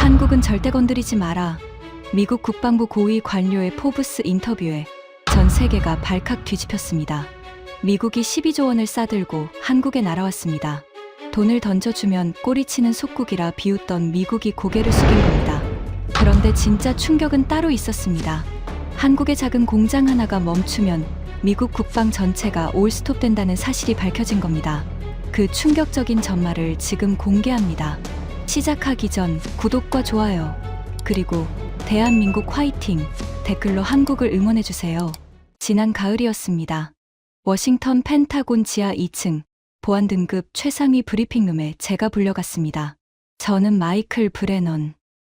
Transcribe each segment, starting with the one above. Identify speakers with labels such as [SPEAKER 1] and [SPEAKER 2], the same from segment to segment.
[SPEAKER 1] 한국은 절대 건드리지 마라. 미국 국방부 고위 관료의 포브스 인터뷰에 전 세계가 발칵 뒤집혔습니다. 미국이 12조 원을 싸들고 한국에 날아왔습니다. 돈을 던져주면 꼬리치는 속국이라 비웃던 미국이 고개를 숙인 겁니다. 그런데 진짜 충격은 따로 있었습니다. 한국의 작은 공장 하나가 멈추면 미국 국방 전체가 올스톱된다는 사실이 밝혀진 겁니다. 그 충격적인 전말을 지금 공개합니다. 시작하기 전 구독과 좋아요, 그리고 대한민국 화이팅 댓글로 한국을 응원해주세요. 지난 가을이었습니다. 워싱턴 펜타곤 지하 2층 보안 등급 최상위 브리핑룸에 제가 불려갔습니다. 저는 마이클 브레넌,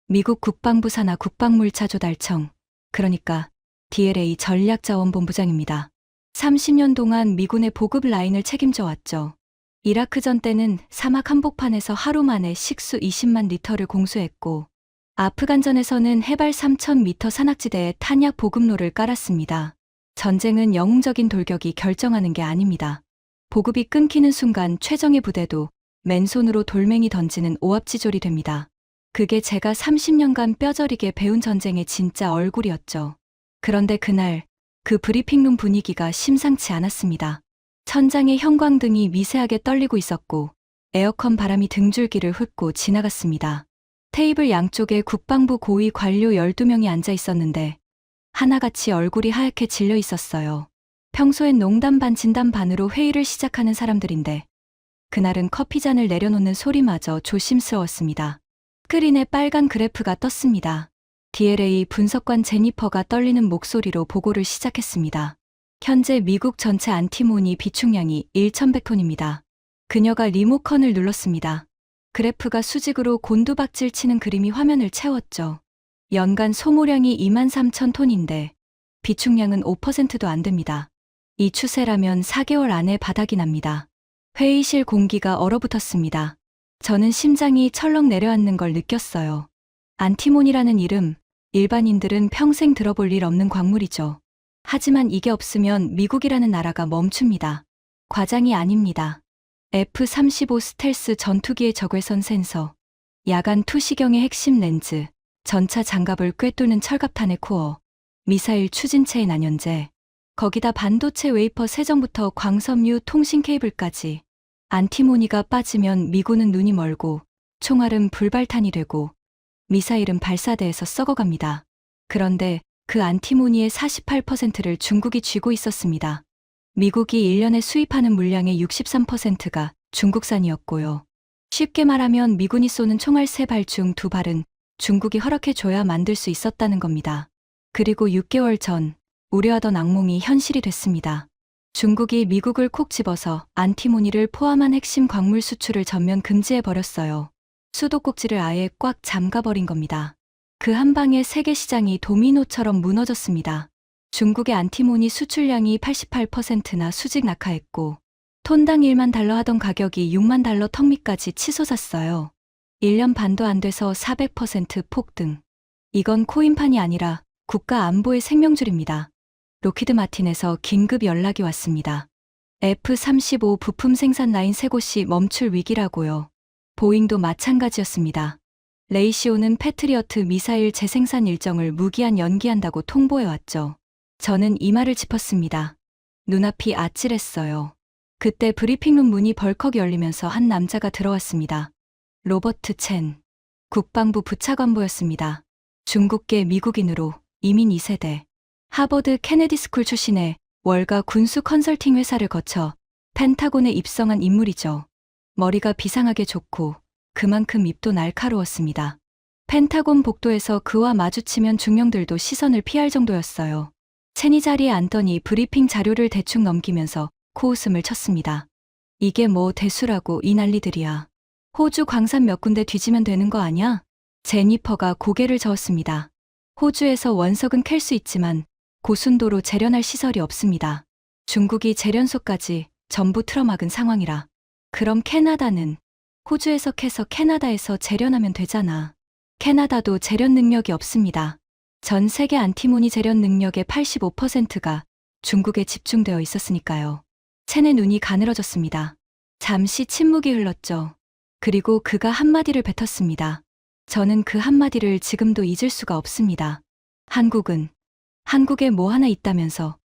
[SPEAKER 1] 미국 국방부 산하 국방물자 조달청, 그러니까 DLA 전략자원본부장입니다. 30년 동안 미군의 보급 라인을 책임져 왔죠. 이라크전 때는 사막 한복판에서 하루 만에 식수 20만 리터를 공수했고, 아프간전에서는 해발 3,000m 산악지대에 탄약 보급로를 깔았습니다. 전쟁은 영웅적인 돌격이 결정하는 게 아닙니다. 보급이 끊기는 순간 최정예 부대도 맨손으로 돌멩이 던지는 오합지졸이 됩니다. 그게 제가 30년간 뼈저리게 배운 전쟁의 진짜 얼굴이었죠. 그런데 그날 그 브리핑룸 분위기가 심상치 않았습니다. 천장의 형광등이 미세하게 떨리고 있었고 에어컨 바람이 등줄기를 훑고 지나갔습니다. 테이블 양쪽에 국방부 고위 관료 12명이 앉아 있었는데 하나같이 얼굴이 하얗게 질려 있었어요. 평소엔 농담 반 진담 반으로 회의를 시작하는 사람들인데 그날은 커피잔을 내려놓는 소리마저 조심스러웠습니다. 스크린에 빨간 그래프가 떴습니다. DLA 분석관 제니퍼가 떨리는 목소리로 보고를 시작했습니다. 현재 미국 전체 안티모니 비축량이 1,100톤입니다. 그녀가 리모컨을 눌렀습니다. 그래프가 수직으로 곤두박질 치는 그림이 화면을 채웠죠. 연간 소모량이 23,000톤인데 비축량은 5%도 안 됩니다. 이 추세라면 4개월 안에 바닥이 납니다. 회의실 공기가 얼어붙었습니다. 저는 심장이 철렁 내려앉는 걸 느꼈어요. 안티모니라는 이름, 일반인들은 평생 들어볼 일 없는 광물이죠. 하지만 이게 없으면 미국이라는 나라가 멈춥니다. 과장이 아닙니다. F-35 스텔스 전투기의 적외선 센서, 야간 투시경의 핵심 렌즈, 전차 장갑을 꿰뚫는 철갑탄의 코어, 미사일 추진체의 난연제, 거기다 반도체 웨이퍼 세정부터 광섬유 통신 케이블까지. 안티모니가 빠지면 미군은 눈이 멀고 총알은 불발탄이 되고 미사일은 발사대에서 썩어갑니다. 그런데 그 안티모니의 48%를 중국이 쥐고 있었습니다. 미국이 1년에 수입하는 물량의 63%가 중국산이었고요. 쉽게 말하면 미군이 쏘는 총알 3발 중 2발은 중국이 허락해줘야 만들 수 있었다는 겁니다. 그리고 6개월 전 우려하던 악몽이 현실이 됐습니다. 중국이 미국을 콕 집어서 안티모니를 포함한 핵심 광물 수출을 전면 금지해버렸어요. 수도꼭지를 아예 꽉 잠가버린 겁니다. 그 한 방에 세계 시장이 도미노처럼 무너졌습니다. 중국의 안티모니 수출량이 88%나 수직 낙하했고 톤당 1만 달러 하던 가격이 6만 달러 턱 밑까지 치솟았어요. 1년 반도 안 돼서 400% 폭등. 이건 코인판이 아니라 국가 안보의 생명줄입니다. 로키드 마틴에서 긴급 연락이 왔습니다. F-35 부품 생산 라인 3곳이 멈출 위기라고요. 보잉도 마찬가지였습니다. 레이시오는 패트리어트 미사일 재생산 일정을 무기한 연기한다고 통보해왔죠. 저는 이 말을 짚었습니다. 눈앞이 아찔했어요. 그때 브리핑룸 문이 벌컥 열리면서 한 남자가 들어왔습니다. 로버트 첸, 국방부 부차관보였습니다. 중국계 미국인으로 이민 2세대, 하버드 케네디 스쿨 출신의 월가 군수 컨설팅 회사를 거쳐 펜타곤에 입성한 인물이죠. 머리가 비상하게 좋고 그만큼 입도 날카로웠습니다. 펜타곤 복도에서 그와 마주치면 중령들도 시선을 피할 정도였어요. 첸이 자리에 앉더니 브리핑 자료를 대충 넘기면서 코웃음을 쳤습니다. 이게 뭐 대수라고 이 난리들이야. 호주 광산 몇 군데 뒤지면 되는 거 아냐? 제니퍼가 고개를 저었습니다. 호주에서 원석은 캘 수 있지만 고순도로 재련할 시설이 없습니다. 중국이 재련소까지 전부 틀어막은 상황이라. 그럼 캐나다는? 호주에서 캐서 캐나다에서 재련하면 되잖아. 캐나다도 재련 능력이 없습니다. 전 세계 안티모니 재련 능력의 85%가 중국에 집중되어 있었으니까요. 첸의 눈이 가늘어졌습니다. 잠시 침묵이 흘렀죠. 그리고 그가 한마디를 뱉었습니다. 저는 그 한마디를 지금도 잊을 수가 없습니다. 한국에 뭐 하나 있다면서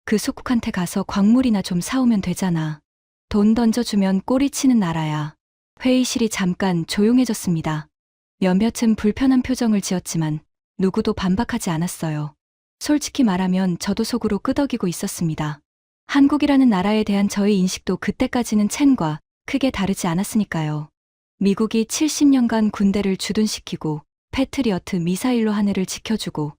[SPEAKER 1] 그 속국한테 가서 광물이나 좀 사오면 되잖아. 돈 던져주면 꼬리치는 나라야. 회의실이 잠깐 조용해졌습니다. 몇몇은 불편한 표정을 지었지만 누구도 반박하지 않았어요. 솔직히 말하면 저도 속으로 끄덕이고 있었습니다. 한국이라는 나라에 대한 저의 인식도 그때까지는 첸과 크게 다르지 않았으니까요. 미국이 70년간 군대를 주둔시키고 패트리어트 미사일로 하늘을 지켜주고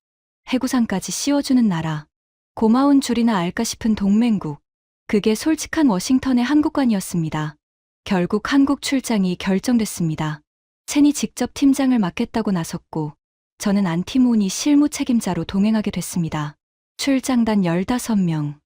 [SPEAKER 1] 해구상까지 씌워주는 나라. 고마운 줄이나 알까 싶은 동맹국. 그게 솔직한 워싱턴의 한국관이었습니다. 결국 한국 출장이 결정됐습니다. 첸이 직접 팀장을 맡겠다고 나섰고 저는 안티모니 실무 책임자로 동행하게 됐습니다. 출장단 15명.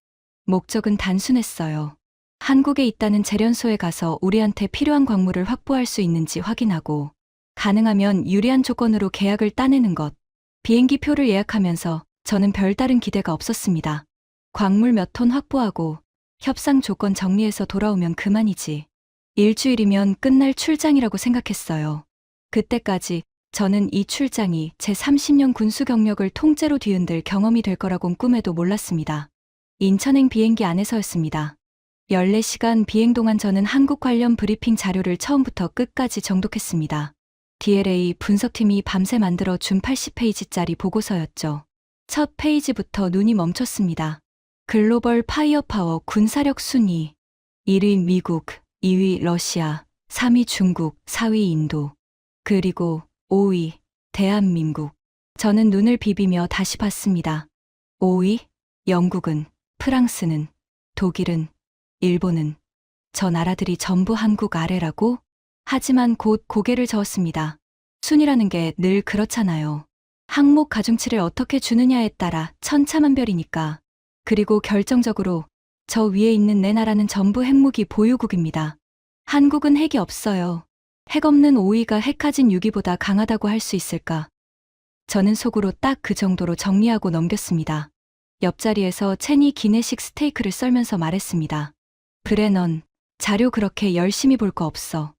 [SPEAKER 1] 목적은 단순했어요. 한국에 있다는 재련소에 가서 우리한테 필요한 광물을 확보할 수 있는지 확인하고 가능하면 유리한 조건으로 계약을 따내는 것. 비행기 표를 예약하면서 저는 별다른 기대가 없었습니다. 광물 몇 톤 확보하고 협상 조건 정리해서 돌아오면 그만이지. 일주일이면 끝날 출장이라고 생각했어요. 그때까지 저는 이 출장이 제 30년 군수 경력을 통째로 뒤흔들 경험이 될 거라곤 꿈에도 몰랐습니다. 인천행 비행기 안에서였습니다. 14시간 비행 동안 저는 한국 관련 브리핑 자료를 처음부터 끝까지 정독했습니다. DLA 분석팀이 밤새 만들어 준 80페이지짜리 보고서였죠. 첫 페이지부터 눈이 멈췄습니다. 글로벌 파이어파워 군사력 순위. 1위 미국, 2위 러시아, 3위 중국, 4위 인도. 그리고 5위 대한민국. 저는 눈을 비비며 다시 봤습니다. 5위 영국은, 프랑스는, 독일은, 일본은. 저 나라들이 전부 한국 아래라고? 하지만 곧 고개를 저었습니다. 순위라는 게 늘 그렇잖아요. 항목 가중치를 어떻게 주느냐에 따라 천차만별이니까. 그리고 결정적으로 저 위에 있는 네 나라는 전부 핵무기 보유국입니다. 한국은 핵이 없어요. 핵 없는 5위가 핵 가진 6위보다 강하다고 할 수 있을까? 저는 속으로 딱 그 정도로 정리하고 넘겼습니다. 옆자리에서 첸이 기내식 스테이크를 썰면서 말했습니다. 브레넌, 자료 그렇게 열심히 볼 거 없어.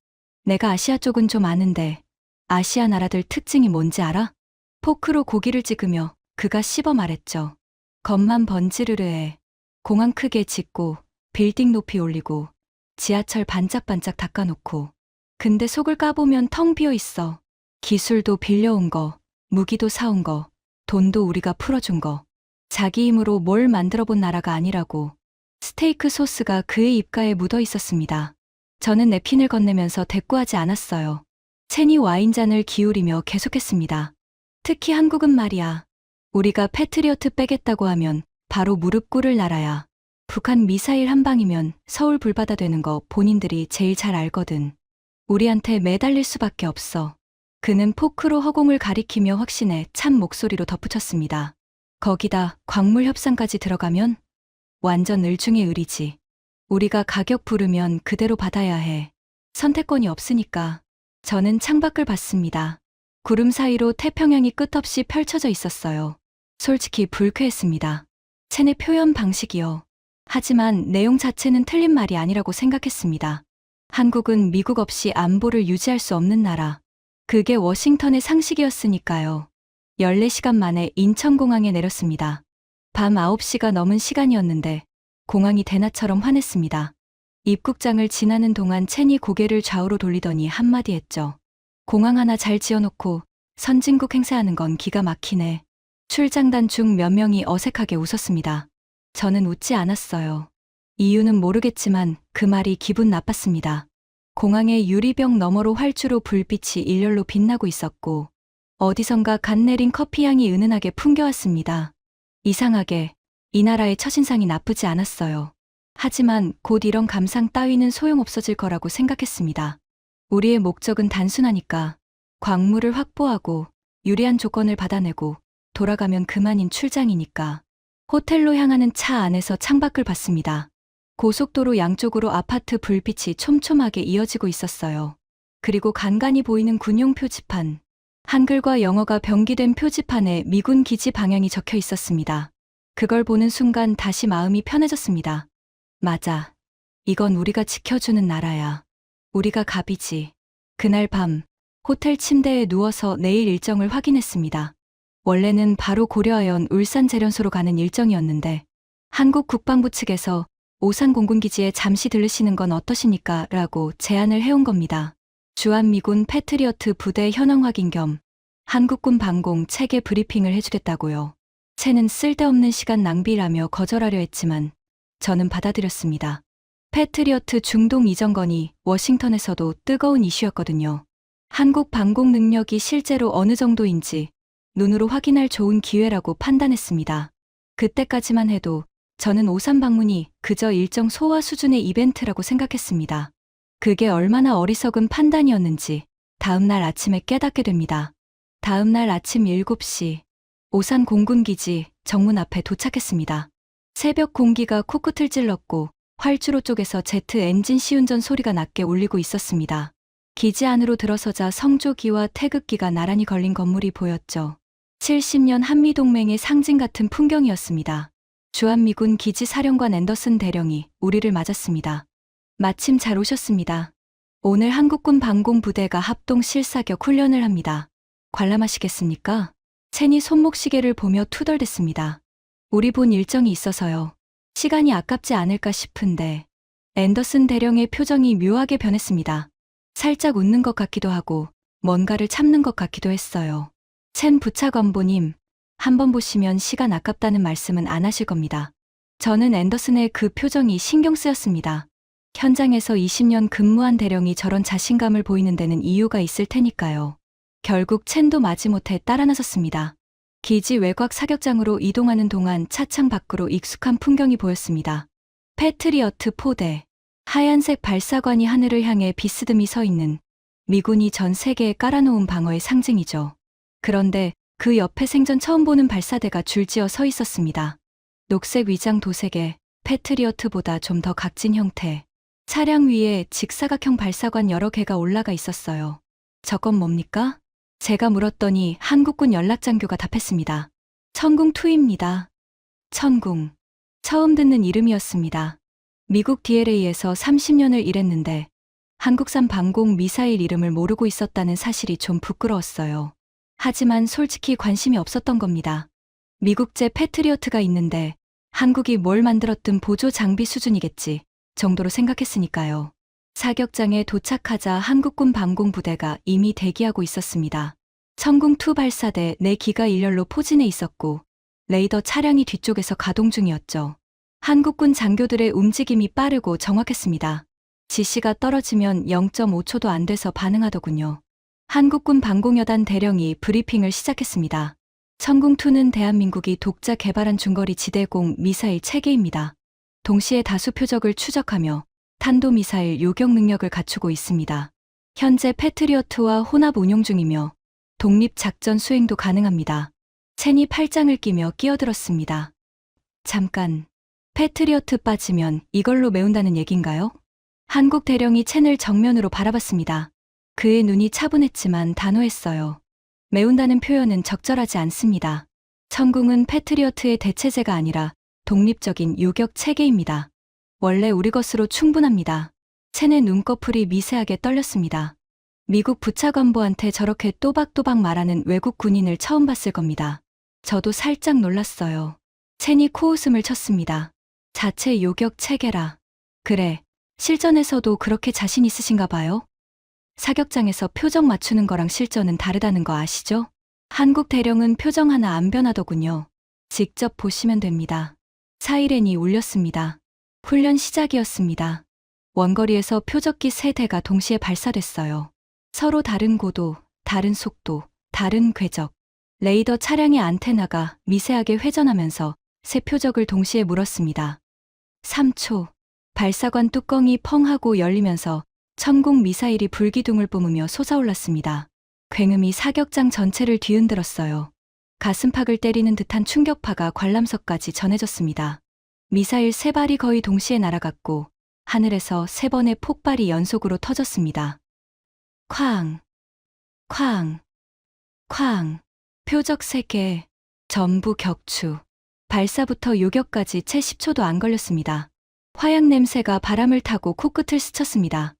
[SPEAKER 1] 내가 아시아 쪽은 좀 아는데 아시아 나라들 특징이 뭔지 알아? 포크로 고기를 찍으며 그가 씹어 말했죠. 겉만 번지르르해. 공항 크게 짓고 빌딩 높이 올리고 지하철 반짝반짝 닦아놓고 근데 속을 까보면 텅 비어 있어. 기술도 빌려온 거, 무기도 사온 거, 돈도 우리가 풀어준 거. 자기 힘으로 뭘 만들어 본 나라가 아니라고. 스테이크 소스가 그의 입가에 묻어 있었습니다. 저는 냅킨을 건네면서 대꾸하지 않았어요. 첸이 와인잔을 기울이며 계속했습니다. 특히 한국은 말이야. 우리가 패트리어트 빼겠다고 하면 바로 무릎 꿇을 나라야. 북한 미사일 한 방이면 서울 불바다 되는 거 본인들이 제일 잘 알거든. 우리한테 매달릴 수밖에 없어. 그는 포크로 허공을 가리키며 확신에 찬 목소리로 덧붙였습니다. 거기다 광물 협상까지 들어가면 완전 을 중의 을이지. 우리가 가격 부르면 그대로 받아야 해. 선택권이 없으니까. 저는 창밖을 봤습니다. 구름 사이로 태평양이 끝없이 펼쳐져 있었어요. 솔직히 불쾌했습니다. 첸의 표현 방식이요. 하지만 내용 자체는 틀린 말이 아니라고 생각했습니다. 한국은 미국 없이 안보를 유지할 수 없는 나라. 그게 워싱턴의 상식이었으니까요. 14시간 만에 인천공항에 내렸습니다. 밤 9시가 넘은 시간이었는데 공항이 대낮처럼 환했습니다. 입국장을 지나는 동안 첸이 고개를 좌우로 돌리더니 한마디 했죠. 공항 하나 잘 지어놓고 선진국 행세하는 건 기가 막히네. 출장단 중 몇 명이 어색하게 웃었습니다. 저는 웃지 않았어요. 이유는 모르겠지만 그 말이 기분 나빴습니다. 공항의 유리병 너머로 활주로 불빛이 일렬로 빛나고 있었고 어디선가 갓 내린 커피향이 은은하게 풍겨왔습니다. 이상하게 이 나라의 첫인상이 나쁘지 않았어요. 하지만 곧 이런 감상 따위는 소용없어질 거라고 생각했습니다. 우리의 목적은 단순하니까 광물을 확보하고 유리한 조건을 받아내고 돌아가면 그만인 출장이니까. 호텔로 향하는 차 안에서 창밖을 봤습니다. 고속도로 양쪽으로 아파트 불빛이 촘촘하게 이어지고 있었어요. 그리고 간간히 보이는 군용 표지판. 한글과 영어가 병기된 표지판에 미군 기지 방향이 적혀 있었습니다. 그걸 보는 순간 다시 마음이 편해졌습니다. 맞아. 이건 우리가 지켜주는 나라야. 우리가 갑이지. 그날 밤 호텔 침대에 누워서 내일 일정을 확인했습니다. 원래는 바로 고려아연 울산재련소로 가는 일정이었는데 한국 국방부 측에서 오산 공군기지에 잠시 들르시는 건 어떠십니까? 라고 제안을 해온 겁니다. 주한미군 패트리어트 부대 현황 확인 겸 한국군 방공 체계 브리핑을 해주겠다고요. 채는 쓸데없는 시간 낭비라며 거절하려 했지만 저는 받아들였습니다. 패트리어트 중동 이전 건이 워싱턴에서도 뜨거운 이슈였거든요. 한국 방공 능력이 실제로 어느 정도인지 눈으로 확인할 좋은 기회라고 판단했습니다. 그때까지만 해도 저는 오산 방문이 그저 일정 소화 수준의 이벤트라고 생각했습니다. 그게 얼마나 어리석은 판단이었는지 다음날 아침에 깨닫게 됩니다. 다음날 아침 7시 오산 공군기지 정문 앞에 도착했습니다. 새벽 공기가 코끝을 찔렀고 활주로 쪽에서 제트 엔진 시운전 소리가 낮게 울리고 있었습니다. 기지 안으로 들어서자 성조기와 태극기가 나란히 걸린 건물이 보였죠. 70년 한미동맹의 상징 같은 풍경이었습니다. 주한미군 기지 사령관 앤더슨 대령이 우리를 맞았습니다. 마침 잘 오셨습니다. 오늘 한국군 방공부대가 합동 실사격 훈련을 합니다. 관람하시겠습니까? 첸이 손목시계를 보며 투덜댔습니다. 우리 본 일정이 있어서요. 시간이 아깝지 않을까 싶은데. 앤더슨 대령의 표정이 묘하게 변했습니다. 살짝 웃는 것 같기도 하고 뭔가를 참는 것 같기도 했어요. 첸 부차관보님, 한번 보시면 시간 아깝다는 말씀은 안 하실 겁니다. 저는 앤더슨의 그 표정이 신경 쓰였습니다. 현장에서 20년 근무한 대령이 저런 자신감을 보이는 데는 이유가 있을 테니까요. 결국 첸도 마지못해 따라 나섰습니다. 기지 외곽 사격장으로 이동하는 동안 차창 밖으로 익숙한 풍경이 보였습니다. 패트리어트 포대, 하얀색 발사관이 하늘을 향해 비스듬히 서 있는 미군이 전 세계에 깔아놓은 방어의 상징이죠. 그런데 그 옆에 생전 처음 보는 발사대가 줄지어 서 있었습니다. 녹색 위장 도색에 패트리어트보다 좀 더 각진 형태. 차량 위에 직사각형 발사관 여러 개가 올라가 있었어요. 저건 뭡니까? 제가 물었더니 한국군 연락장교가 답했습니다. 천궁2입니다. 천궁. 처음 듣는 이름이었습니다. 미국 DLA에서 30년을 일했는데 한국산 방공 미사일 이름을 모르고 있었다는 사실이 좀 부끄러웠어요. 하지만 솔직히 관심이 없었던 겁니다. 미국제 패트리어트가 있는데 한국이 뭘 만들었든 보조 장비 수준이겠지 정도로 생각했으니까요. 사격장에 도착하자 한국군 방공부대가 이미 대기하고 있었습니다. 천궁2 발사대 4기가 일렬로 포진해 있었고 레이더 차량이 뒤쪽에서 가동 중이었죠. 한국군 장교들의 움직임이 빠르고 정확했습니다. 지시가 떨어지면 0.5초도 안 돼서 반응하더군요. 한국군 방공여단 대령이 브리핑을 시작했습니다. 천궁2는 대한민국이 독자 개발한 중거리 지대공 미사일 체계입니다. 동시에 다수 표적을 추적하며 탄도미사일 요격 능력을 갖추고 있습니다. 현재 패트리어트와 혼합 운용 중이며 독립작전 수행도 가능합니다. 첸이 팔짱을 끼며 끼어들었습니다. 잠깐, 패트리어트 빠지면 이걸로 메운다는 얘긴가요? 한국 대령이 첸을 정면으로 바라봤습니다. 그의 눈이 차분했지만 단호했어요. 메운다는 표현은 적절하지 않습니다. 천궁은 패트리어트의 대체제가 아니라 독립적인 요격 체계입니다. 원래 우리 것으로 충분합니다. 첸의 눈꺼풀이 미세하게 떨렸습니다. 미국 부차관보한테 저렇게 또박또박 말하는 외국 군인을 처음 봤을 겁니다. 저도 살짝 놀랐어요. 첸이 코웃음을 쳤습니다. 자체 요격 체계라. 그래, 실전에서도 그렇게 자신 있으신가 봐요? 사격장에서 표정 맞추는 거랑 실전은 다르다는 거 아시죠? 한국 대령은 표정 하나 안 변하더군요. 직접 보시면 됩니다. 사이렌이 울렸습니다. 훈련 시작이었습니다. 원거리에서 표적기 3대가 동시에 발사됐어요. 서로 다른 고도, 다른 속도, 다른 궤적. 레이더 차량의 안테나가 미세하게 회전하면서 세 표적을 동시에 물었습니다. 3초. 발사관 뚜껑이 펑 하고 열리면서 천궁 미사일이 불기둥을 뿜으며 솟아올랐습니다. 굉음이 사격장 전체를 뒤흔들었어요. 가슴팍을 때리는 듯한 충격파가 관람석까지 전해졌습니다. 미사일 3발이 거의 동시에 날아갔고 하늘에서 3번의 폭발이 연속으로 터졌습니다. 쾅, 쾅, 쾅. 표적 3개, 전부 격추. 발사부터 요격까지 채 10초도 안 걸렸습니다. 화약 냄새가 바람을 타고 코끝을 스쳤습니다.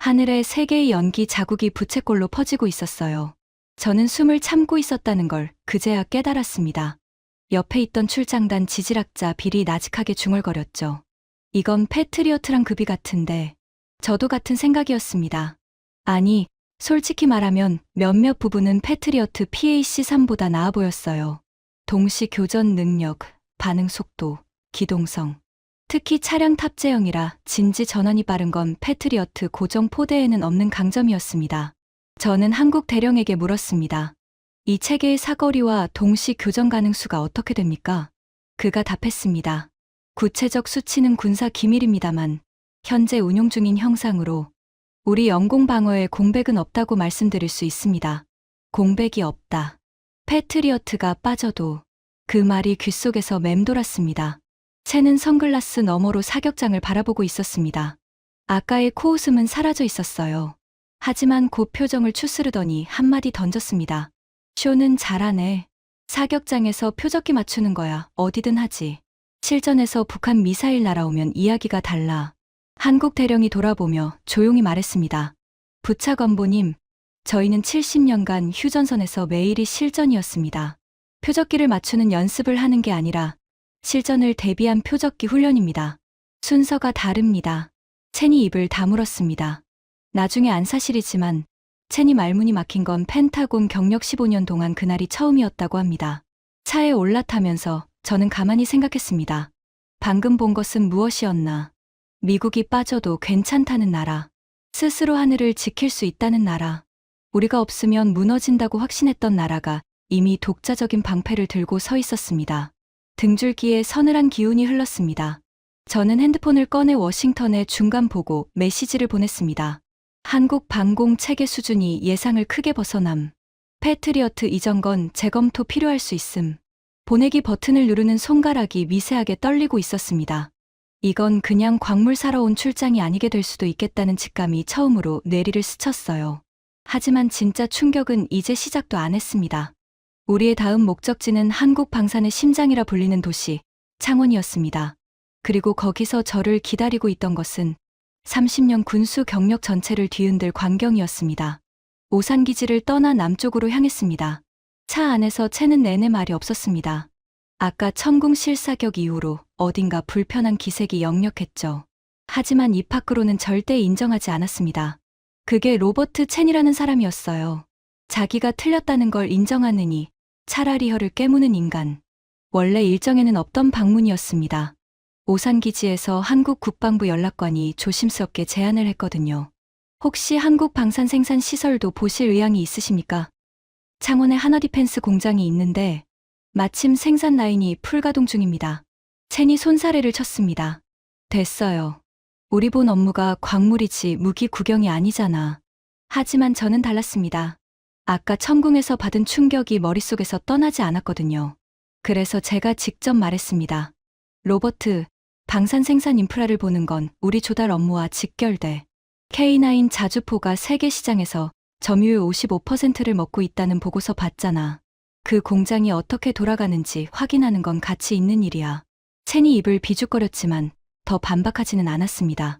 [SPEAKER 1] 하늘에 세 개의 연기 자국이 부채꼴로 퍼지고 있었어요. 저는 숨을 참고 있었다는 걸 그제야 깨달았습니다. 옆에 있던 출장단 지질학자 빌이 나직하게 중얼거렸죠. 이건 패트리어트랑 급이 같은데. 저도 같은 생각이었습니다. 아니, 솔직히 말하면 몇몇 부분은 패트리어트 PAC-3보다 나아 보였어요. 동시 교전 능력, 반응 속도, 기동성. 특히 차량 탑재형이라 진지 전환이 빠른 건 패트리어트 고정 포대에는 없는 강점이었습니다. 저는 한국 대령에게 물었습니다. 이 체계의 사거리와 동시 교전 가능수가 어떻게 됩니까? 그가 답했습니다. 구체적 수치는 군사 기밀입니다만 현재 운용 중인 형상으로 우리 영공 방어에 공백은 없다고 말씀드릴 수 있습니다. 공백이 없다. 패트리어트가 빠져도. 그 말이 귓속에서 맴돌았습니다. 채는 선글라스 너머로 사격장을 바라보고 있었습니다. 아까의 코웃음은 사라져 있었어요. 하지만 곧 표정을 추스르더니 한마디 던졌습니다. 쇼는 잘하네. 사격장에서 표적기 맞추는 거야 어디든 하지. 실전에서 북한 미사일 날아오면 이야기가 달라. 한국 대령이 돌아보며 조용히 말했습니다. 부차관보님, 저희는 70년간 휴전선에서 매일이 실전이었습니다. 표적기를 맞추는 연습을 하는 게 아니라 실전을 대비한 표적기 훈련입니다. 순서가 다릅니다. 첸이 입을 다물었습니다. 나중에 안 사실이지만 첸이 말문이 막힌 건 펜타곤 경력 15년 동안 그날이 처음이었다고 합니다. 차에 올라타면서 저는 가만히 생각했습니다. 방금 본 것은 무엇이었나? 미국이 빠져도 괜찮다는 나라. 스스로 하늘을 지킬 수 있다는 나라. 우리가 없으면 무너진다고 확신했던 나라가 이미 독자적인 방패를 들고 서 있었습니다. 등줄기에 서늘한 기운이 흘렀습니다. 저는 핸드폰을 꺼내 워싱턴에 중간 보고 메시지를 보냈습니다. 한국 방공 체계 수준이 예상을 크게 벗어남. 패트리어트 이전건 재검토 필요할 수 있음. 보내기 버튼을 누르는 손가락이 미세하게 떨리고 있었습니다. 이건 그냥 광물 사러 온 출장이 아니게 될 수도 있겠다는 직감이 처음으로 뇌리를 스쳤어요. 하지만 진짜 충격은 이제 시작도 안 했습니다. 우리의 다음 목적지는 한국 방산의 심장이라 불리는 도시, 창원이었습니다. 그리고 거기서 저를 기다리고 있던 것은 30년 군수 경력 전체를 뒤흔들 광경이었습니다. 오산기지를 떠나 남쪽으로 향했습니다. 차 안에서 채는 내내 말이 없었습니다. 아까 천궁 실사격 이후로 어딘가 불편한 기색이 역력했죠. 하지만 입 밖으로는 절대 인정하지 않았습니다. 그게 로버트 첸이라는 사람이었어요. 자기가 틀렸다는 걸 인정하느니 차라리 혀를 깨무는 인간. 원래 일정에는 없던 방문이었습니다. 오산기지에서 한국 국방부 연락관이 조심스럽게 제안을 했거든요. 혹시 한국 방산 생산 시설도 보실 의향이 있으십니까? 창원에 하나디펜스 공장이 있는데 마침 생산 라인이 풀가동 중입니다. 첸이 손사래를 쳤습니다. 됐어요. 우리 본 업무가 광물이지 무기 구경이 아니잖아. 하지만 저는 달랐습니다. 아까 천궁에서 받은 충격이 머릿속에서 떠나지 않았거든요. 그래서 제가 직접 말했습니다. 로버트, 방산 생산 인프라를 보는 건 우리 조달 업무와 직결돼. K9 자주포가 세계 시장에서 점유율 55%를 먹고 있다는 보고서 봤잖아. 그 공장이 어떻게 돌아가는지 확인하는 건 가치 있는 일이야. 첸이 입을 비죽거렸지만 더 반박하지는 않았습니다.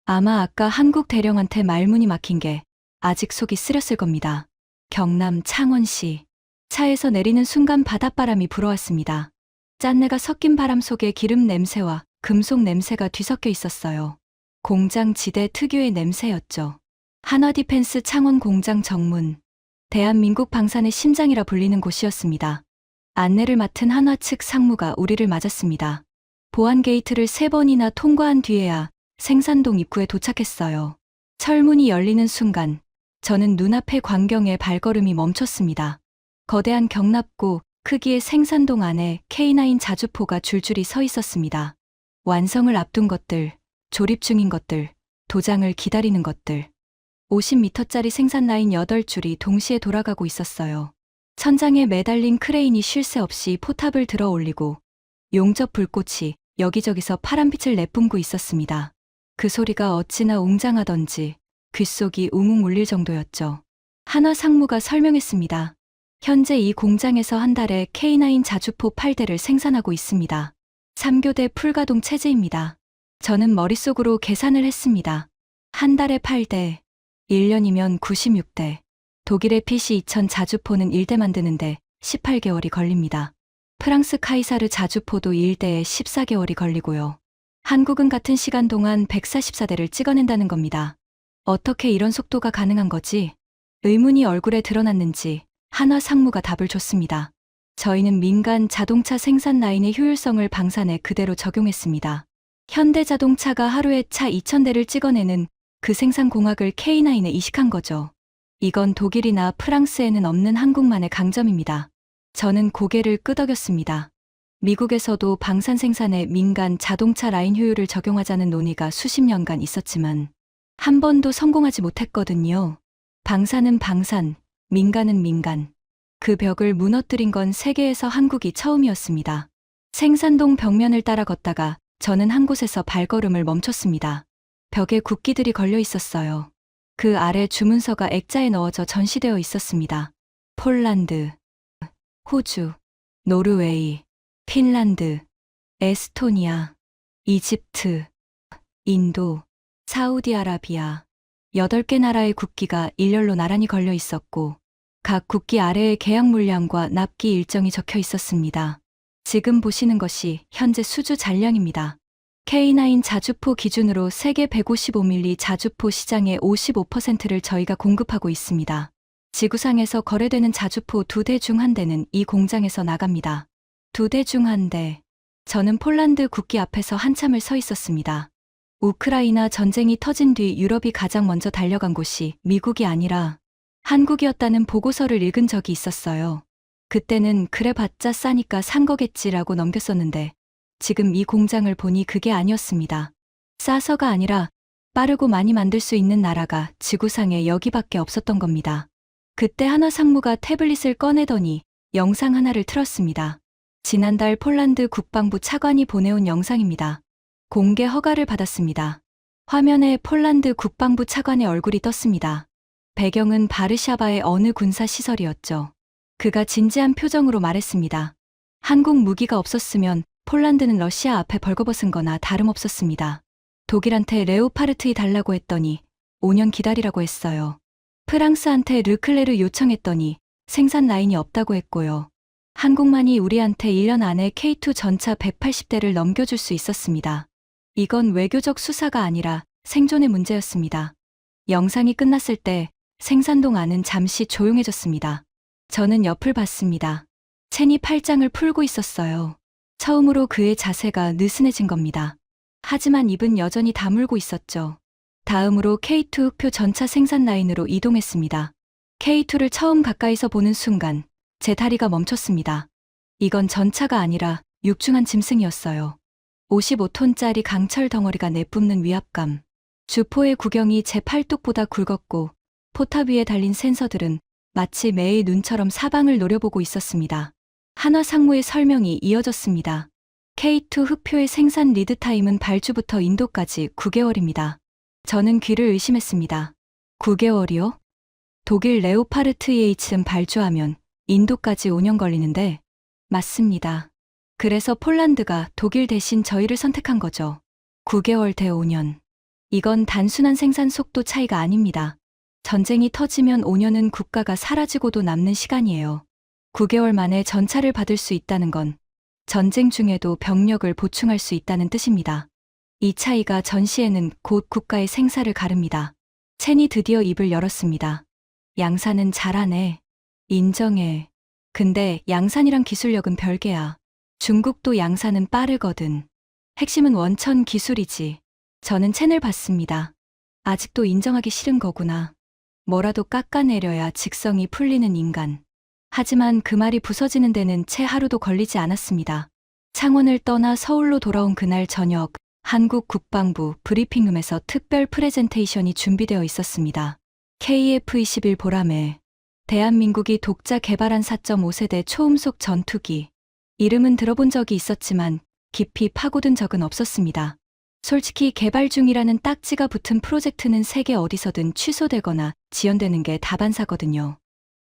[SPEAKER 1] 아마 아까 한국 대령한테 말문이 막힌 게 아직 속이 쓰렸을 겁니다. 경남 창원시. 차에서 내리는 순간 바닷바람이 불어왔습니다. 짠내가 섞인 바람 속에 기름 냄새와 금속 냄새가 뒤섞여 있었어요. 공장 지대 특유의 냄새였죠. 한화디펜스 창원 공장 정문. 대한민국 방산의 심장이라 불리는 곳이었습니다. 안내를 맡은 한화 측 상무가 우리를 맞았습니다. 보안 게이트를 3번이나 통과한 뒤에야 생산동 입구에 도착했어요. 철문이 열리는 순간 저는 눈앞의 광경에 발걸음이 멈췄습니다. 거대한 경납고 크기의 생산동 안에 K9 자주포가 줄줄이 서 있었습니다. 완성을 앞둔 것들, 조립 중인 것들, 도장을 기다리는 것들. 50m짜리 생산 라인 8줄이 동시에 돌아가고 있었어요. 천장에 매달린 크레인이 쉴 새 없이 포탑을 들어 올리고 용접 불꽃이 여기저기서 파란빛을 내뿜고 있었습니다. 그 소리가 어찌나 웅장하던지 귓속이 웅웅 울릴 정도였죠. 한화 상무가 설명했습니다. 현재 이 공장에서 한 달에 K9 자주포 8대를 생산하고 있습니다. 3교대 풀가동 체제입니다. 저는 머릿속으로 계산을 했습니다. 한 달에 8대, 1년이면 96대. 독일의 PC-2000 자주포는 1대 만드는데 18개월이 걸립니다. 프랑스 카이사르 자주포도 1대에 14개월이 걸리고요. 한국은 같은 시간 동안 144대를 찍어낸다는 겁니다. 어떻게 이런 속도가 가능한 거지? 의문이 얼굴에 드러났는지 한화상무가 답을 줬습니다. 저희는 민간 자동차 생산 라인의 효율성을 방산에 그대로 적용했습니다. 현대자동차가 하루에 차 2,000대를 찍어내는 그 생산 공학을 K9에 이식한 거죠. 이건 독일이나 프랑스에는 없는 한국만의 강점입니다. 저는 고개를 끄덕였습니다. 미국에서도 방산 생산에 민간 자동차 라인 효율을 적용하자는 논의가 수십 년간 있었지만 한 번도 성공하지 못했거든요. 방산은 방산, 민간은 민간. 그 벽을 무너뜨린 건 세계에서 한국이 처음이었습니다. 생산동 벽면을 따라 걷다가 저는 한 곳에서 발걸음을 멈췄습니다. 벽에 국기들이 걸려 있었어요. 그 아래 주문서가 액자에 넣어져 전시되어 있었습니다. 폴란드, 호주, 노르웨이, 핀란드, 에스토니아, 이집트, 인도, 사우디아라비아 8개 나라의 국기가 일렬로 나란히 걸려 있었고 각 국기 아래에 계약 물량과 납기 일정이 적혀 있었습니다. 지금 보시는 것이 현재 수주 잔량입니다. K9 자주포 기준으로 세계 155mm 자주포 시장의 55%를 저희가 공급하고 있습니다. 지구상에서 거래되는 자주포 2대 중 1대는 이 공장에서 나갑니다. 2대 중 1대. 저는 폴란드 국기 앞에서 한참을 서 있었습니다. 우크라이나 전쟁이 터진 뒤 유럽이 가장 먼저 달려간 곳이 미국이 아니라 한국이었다는 보고서를 읽은 적이 있었어요. 그때는 그래봤자 싸니까 산 거겠지라고 넘겼었는데 지금 이 공장을 보니 그게 아니었습니다. 싸서가 아니라 빠르고 많이 만들 수 있는 나라가 지구상에 여기밖에 없었던 겁니다. 그때 한화상무가 태블릿을 꺼내더니 영상 하나를 틀었습니다. 지난달 폴란드 국방부 차관이 보내온 영상입니다. 공개 허가를 받았습니다. 화면에 폴란드 국방부 차관의 얼굴이 떴습니다. 배경은 바르샤바의 어느 군사시설이었죠. 그가 진지한 표정으로 말했습니다. 한국 무기가 없었으면 폴란드는 러시아 앞에 벌거벗은 거나 다름없었습니다. 독일한테 레오파르트이 달라고 했더니 5년 기다리라고 했어요. 프랑스한테 르클레르 요청했더니 생산 라인이 없다고 했고요. 한국만이 우리한테 1년 안에 K2 전차 180대를 넘겨줄 수 있었습니다. 이건 외교적 수사가 아니라 생존의 문제였습니다. 영상이 끝났을 때 생산동 안은 잠시 조용해졌습니다. 저는 옆을 봤습니다. 첸이 팔짱을 풀고 있었어요. 처음으로 그의 자세가 느슨해진 겁니다. 하지만 입은 여전히 다물고 있었죠. 다음으로 K2 흑표 전차 생산 라인으로 이동했습니다. K2를 처음 가까이서 보는 순간 제 다리가 멈췄습니다. 이건 전차가 아니라 육중한 짐승이었어요. 55톤짜리 강철 덩어리가 내뿜는 위압감. 주포의 구경이 제 팔뚝보다 굵었고 포탑 위에 달린 센서들은 마치 매의 눈처럼 사방을 노려보고 있었습니다. 한화상무의 설명이 이어졌습니다. K2 흑표의 생산 리드타임은 발주부터 인도까지 9개월입니다. 저는 귀를 의심했습니다. 9개월이요? 독일 레오파르트 EH는 발주하면 인도까지 5년 걸리는데 맞습니다. 그래서 폴란드가 독일 대신 저희를 선택한 거죠. 9개월 대 5년. 이건 단순한 생산 속도 차이가 아닙니다. 전쟁이 터지면 5년은 국가가 사라지고도 남는 시간이에요. 9개월 만에 전차를 받을 수 있다는 건 전쟁 중에도 병력을 보충할 수 있다는 뜻입니다. 이 차이가 전시에는 곧 국가의 생사를 가릅니다. 첸이 드디어 입을 열었습니다. 양산은 잘하네. 인정해. 근데 양산이랑 기술력은 별개야. 중국도 양산은 빠르거든. 핵심은 원천 기술이지. 저는 첸을 봤습니다. 아직도 인정하기 싫은 거구나. 뭐라도 깎아내려야 직성이 풀리는 인간. 하지만 그 말이 부서지는 데는 채 하루도 걸리지 않았습니다. 창원을 떠나 서울로 돌아온 그날 저녁, 한국 국방부 브리핑룸에서 특별 프레젠테이션이 준비되어 있었습니다. KF-21 보람에 대한민국이 독자 개발한 4.5세대 초음속 전투기. 이름은 들어본 적이 있었지만 깊이 파고든 적은 없었습니다. 솔직히 개발 중이라는 딱지가 붙은 프로젝트는 세계 어디서든 취소되거나 지연되는 게 다반사거든요.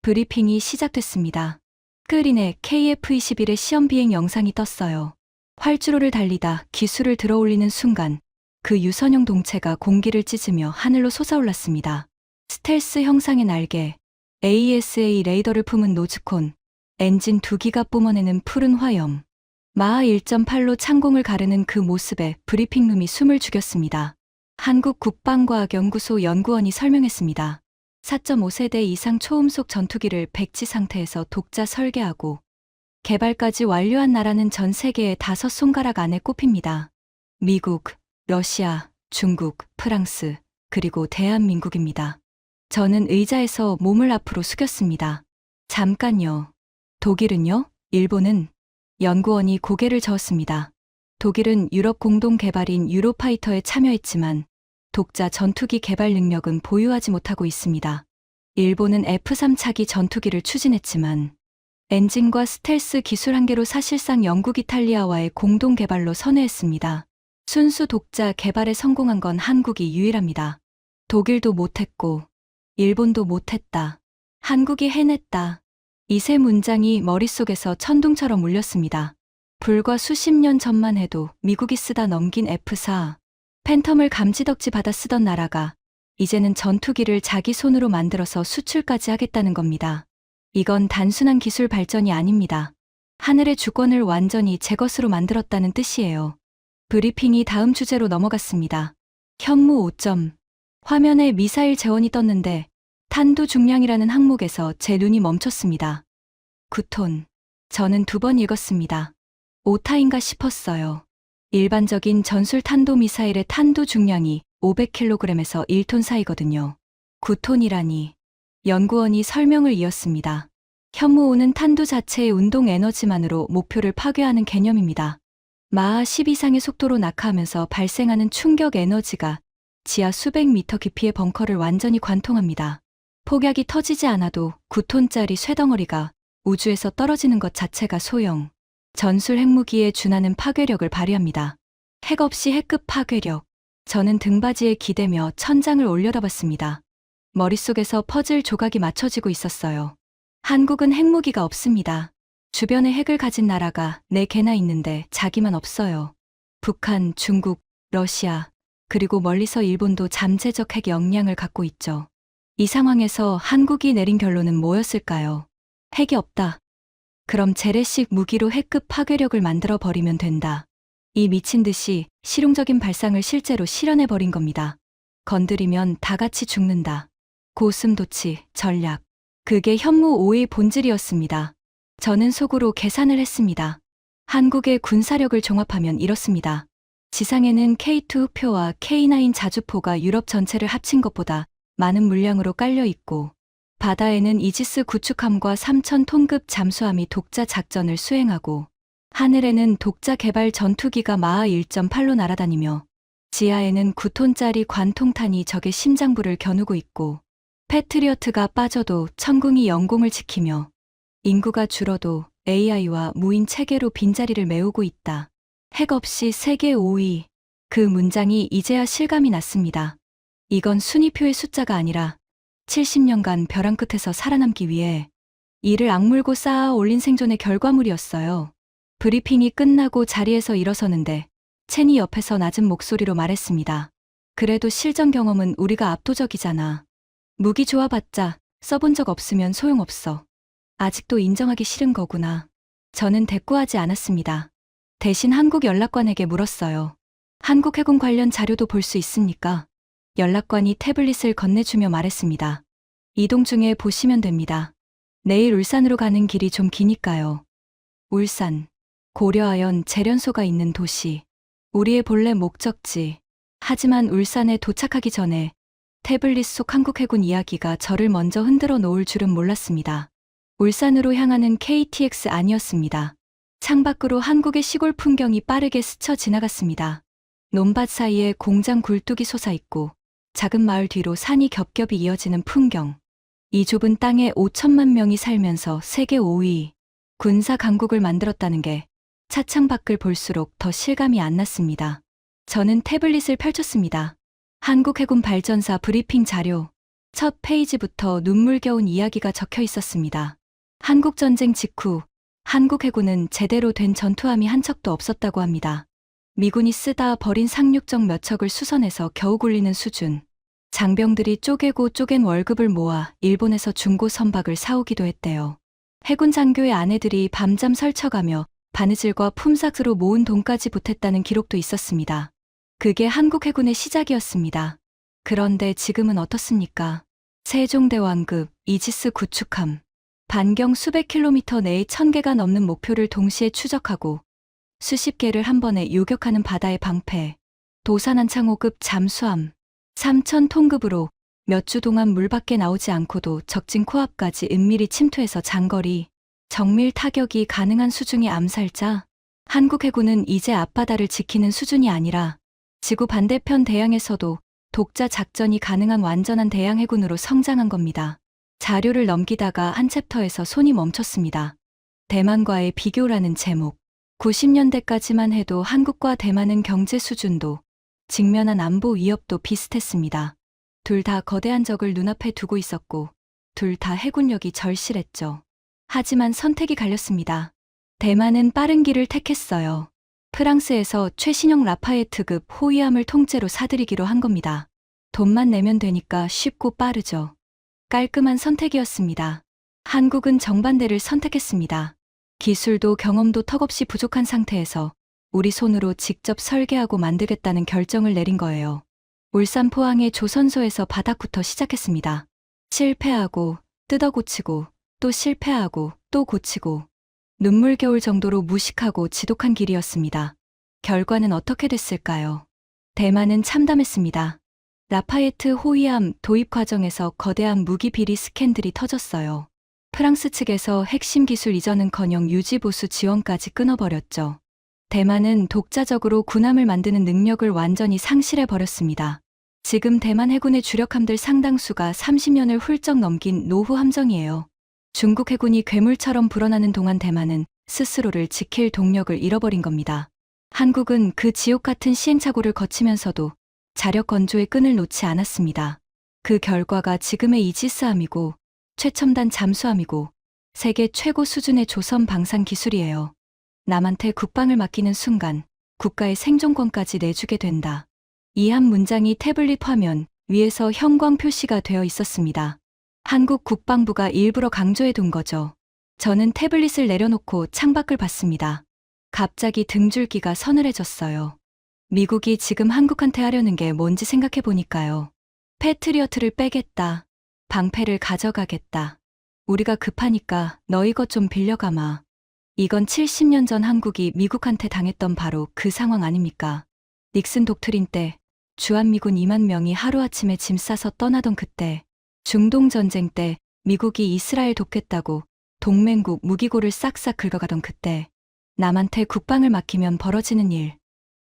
[SPEAKER 1] 브리핑이 시작됐습니다. 스크린에 KF-21의 시험 비행 영상이 떴어요. 활주로를 달리다 기술을 들어올리는 순간 그 유선용 동체가 공기를 찢으며 하늘로 솟아올랐습니다. 스텔스 형상의 날개, AESA 레이더를 품은 노즈콘, 엔진 2기가 뿜어내는 푸른 화염. 마하 1.8로 창공을 가르는 그 모습에 브리핑룸이 숨을 죽였습니다. 한국 국방과학연구소 연구원이 설명했습니다. 4.5세대 이상 초음속 전투기를 백지 상태에서 독자 설계하고 개발까지 완료한 나라는 전 세계의 5손가락 안에 꼽힙니다. 미국, 러시아, 중국, 프랑스, 그리고 대한민국입니다. 저는 의자에서 몸을 앞으로 숙였습니다. 잠깐요. 독일은요? 일본은? 연구원이 고개를 저었습니다. 독일은 유럽 공동 개발인 유로파이터에 참여했지만 독자 전투기 개발 능력은 보유하지 못하고 있습니다. 일본은 F-3 차기 전투기를 추진했지만 엔진과 스텔스 기술 한계로 사실상 영국 이탈리아와의 공동 개발로 선회했습니다. 순수 독자 개발에 성공한 건 한국이 유일합니다. 독일도 못했고 일본도 못했다. 한국이 해냈다. 이 세 문장이 머릿속에서 천둥처럼 울렸습니다. 불과 수십 년 전만 해도 미국이 쓰다 넘긴 F-4 팬텀을 감지덕지 받아 쓰던 나라가 이제는 전투기를 자기 손으로 만들어서 수출까지 하겠다는 겁니다. 이건 단순한 기술 발전이 아닙니다. 하늘의 주권을 완전히 제 것으로 만들었다는 뜻이에요. 브리핑이 다음 주제로 넘어갔습니다. 현무 5점. 화면에 미사일 재원이 떴는데 탄두 중량이라는 항목에서 제 눈이 멈췄습니다. 9톤. 저는 2번 읽었습니다. 오타인가 싶었어요. 일반적인 전술 탄도 미사일의 탄두 중량이 500kg에서 1톤 사이거든요. 9톤이라니. 연구원이 설명을 이었습니다. 현무5는 탄두 자체의 운동 에너지만으로 목표를 파괴하는 개념입니다. 마하 10 이상의 속도로 낙하하면서 발생하는 충격 에너지가 지하 수백 미터 깊이의 벙커를 완전히 관통합니다. 폭약이 터지지 않아도 9톤짜리 쇠덩어리가 우주에서 떨어지는 것 자체가 소형, 전술 핵무기에 준하는 파괴력을 발휘합니다. 핵 없이 핵급 파괴력. 저는 등받이에 기대며 천장을 올려다봤습니다. 머릿속에서 퍼즐 조각이 맞춰지고 있었어요. 한국은 핵무기가 없습니다. 주변에 핵을 가진 나라가 4개나 있는데 자기만 없어요. 북한, 중국, 러시아, 그리고 멀리서 일본도 잠재적 핵 역량을 갖고 있죠. 이 상황에서 한국이 내린 결론은 뭐였을까요? 핵이 없다. 그럼 재래식 무기로 핵급 파괴력을 만들어 버리면 된다. 이 미친 듯이 실용적인 발상을 실제로 실현해 버린 겁니다. 건드리면 다 같이 죽는다. 고슴도치, 전략. 그게 현무 5의 본질이었습니다. 저는 속으로 계산을 했습니다. 한국의 군사력을 종합하면 이렇습니다. 지상에는 K2 흑표와 K9 자주포가 유럽 전체를 합친 것보다 많은 물량으로 깔려 있고, 바다에는 이지스 구축함과 3,000톤급 잠수함이 독자 작전을 수행하고, 하늘에는 독자 개발 전투기가 마하 1.8로 날아다니며, 지하에는 9톤짜리 관통탄이 적의 심장부를 겨누고 있고, 패트리어트가 빠져도 천궁이 영공을 지키며, 인구가 줄어도 AI와 무인 체계로 빈자리를 메우고 있다. 핵 없이 세계 5위. 그 문장이 이제야 실감이 났습니다. 이건 순위표의 숫자가 아니라 70년간 벼랑 끝에서 살아남기 위해 이를 악물고 쌓아 올린 생존의 결과물이었어요. 브리핑이 끝나고 자리에서 일어서는데 체니 옆에서 낮은 목소리로 말했습니다. 그래도 실전 경험은 우리가 압도적이잖아. 무기 좋아봤자 써본 적 없으면 소용없어. 아직도 인정하기 싫은 거구나. 저는 대꾸하지 않았습니다. 대신 한국 연락관에게 물었어요. 한국 해군 관련 자료도 볼 수 있습니까? 연락관이 태블릿을 건네주며 말했습니다. 이동 중에 보시면 됩니다. 내일 울산으로 가는 길이 좀 기니까요. 울산. 고려아연 재련소가 있는 도시. 우리의 본래 목적지. 하지만 울산에 도착하기 전에 태블릿 속 한국 해군 이야기가 저를 먼저 흔들어 놓을 줄은 몰랐습니다. 울산으로 향하는 KTX 아니었습니다. 창밖으로 한국의 시골 풍경이 빠르게 스쳐 지나갔습니다. 논밭 사이에 공장 굴뚝이 솟아있고 작은 마을 뒤로 산이 겹겹이 이어지는 풍경. 이 좁은 땅에 5천만 명이 살면서 세계 5위 군사 강국을 만들었다는 게 차창 밖을 볼수록 더 실감이 안 났습니다. 저는 태블릿을 펼쳤습니다. 한국 해군 발전사 브리핑 자료. 첫 페이지부터 눈물겨운 이야기가 적혀 있었습니다. 한국 전쟁 직후 한국 해군은 제대로 된 전투함이 한 척도 없었다고 합니다. 미군이 쓰다 버린 상륙정 몇 척을 수선해서 겨우 굴리는 수준. 장병들이 쪼개고 쪼갠 월급을 모아 일본에서 중고 선박을 사오기도 했대요. 해군 장교의 아내들이 밤잠 설쳐가며 바느질과 품삯으로 모은 돈까지 보탰다는 기록도 있었습니다. 그게 한국 해군의 시작이었습니다. 그런데 지금은 어떻습니까? 세종대왕급, 이지스 구축함, 반경 수백 킬로미터 내에 1000개가 넘는 목표를 동시에 추적하고 수십 개를 한 번에 요격하는 바다의 방패, 도산한창호급 잠수함, 3000톤급으로 몇 주 동안 물 밖에 나오지 않고도 적진 코앞까지 은밀히 침투해서 장거리, 정밀 타격이 가능한 수중의 암살자. 한국 해군은 이제 앞바다를 지키는 수준이 아니라 지구 반대편 대양에서도 독자 작전이 가능한 완전한 대양 해군으로 성장한 겁니다. 자료를 넘기다가 한 챕터에서 손이 멈췄습니다. 대만과의 비교라는 제목. 90년대까지만 해도 한국과 대만은 경제 수준도 직면한 안보 위협도 비슷했습니다. 둘 다 거대한 적을 눈앞에 두고 있었고 둘 다 해군력이 절실했죠. 하지만 선택이 갈렸습니다. 대만은 빠른 길을 택했어요. 프랑스에서 최신형 라파예트급 호위함을 통째로 사들이기로 한 겁니다. 돈만 내면 되니까 쉽고 빠르죠. 깔끔한 선택이었습니다. 한국은 정반대를 선택했습니다. 기술도 경험도 턱없이 부족한 상태에서 우리 손으로 직접 설계하고 만들겠다는 결정을 내린 거예요. 울산 포항의 조선소에서 바닥부터 시작했습니다. 실패하고 뜯어 고치고 또 실패하고 또 고치고 눈물겨울 정도로 무식하고 지독한 길이었습니다. 결과는 어떻게 됐을까요? 대만은 참담했습니다. 라파예트 호위함 도입 과정에서 거대한 무기 비리 스캔들이 터졌어요. 프랑스 측에서 핵심 기술 이전은커녕 유지보수 지원까지 끊어버렸죠. 대만은 독자적으로 군함을 만드는 능력을 완전히 상실해버렸습니다. 지금 대만 해군의 주력함들 상당수가 30년을 훌쩍 넘긴 노후 함정이에요. 중국 해군이 괴물처럼 불어나는 동안 대만은 스스로를 지킬 동력을 잃어버린 겁니다. 한국은 그 지옥 같은 시행착오를 거치면서도 자력 건조의 끈을 놓지 않았습니다. 그 결과가 지금의 이지스함이고 최첨단 잠수함이고 세계 최고 수준의 조선 방산 기술이에요. 남한테 국방을 맡기는 순간 국가의 생존권까지 내주게 된다. 이 한 문장이 태블릿 화면 위에서 형광 표시가 되어 있었습니다. 한국 국방부가 일부러 강조해 둔 거죠. 저는 태블릿을 내려놓고 창밖을 봤습니다. 갑자기 등줄기가 서늘해졌어요. 미국이 지금 한국한테 하려는 게 뭔지 생각해 보니까요. 패트리어트를 빼겠다. 방패를 가져가겠다. 우리가 급하니까 너희 것 좀 빌려가마. 이건 70년 전 한국이 미국한테 당했던 바로 그 상황 아닙니까? 닉슨 독트린 때 주한미군 2만 명이 하루아침에 짐 싸서 떠나던 그때, 중동 전쟁 때 미국이 이스라엘 돕겠다고 동맹국 무기고를 싹싹 긁어가던 그때, 남한테 국방을 맡기면 벌어지는 일.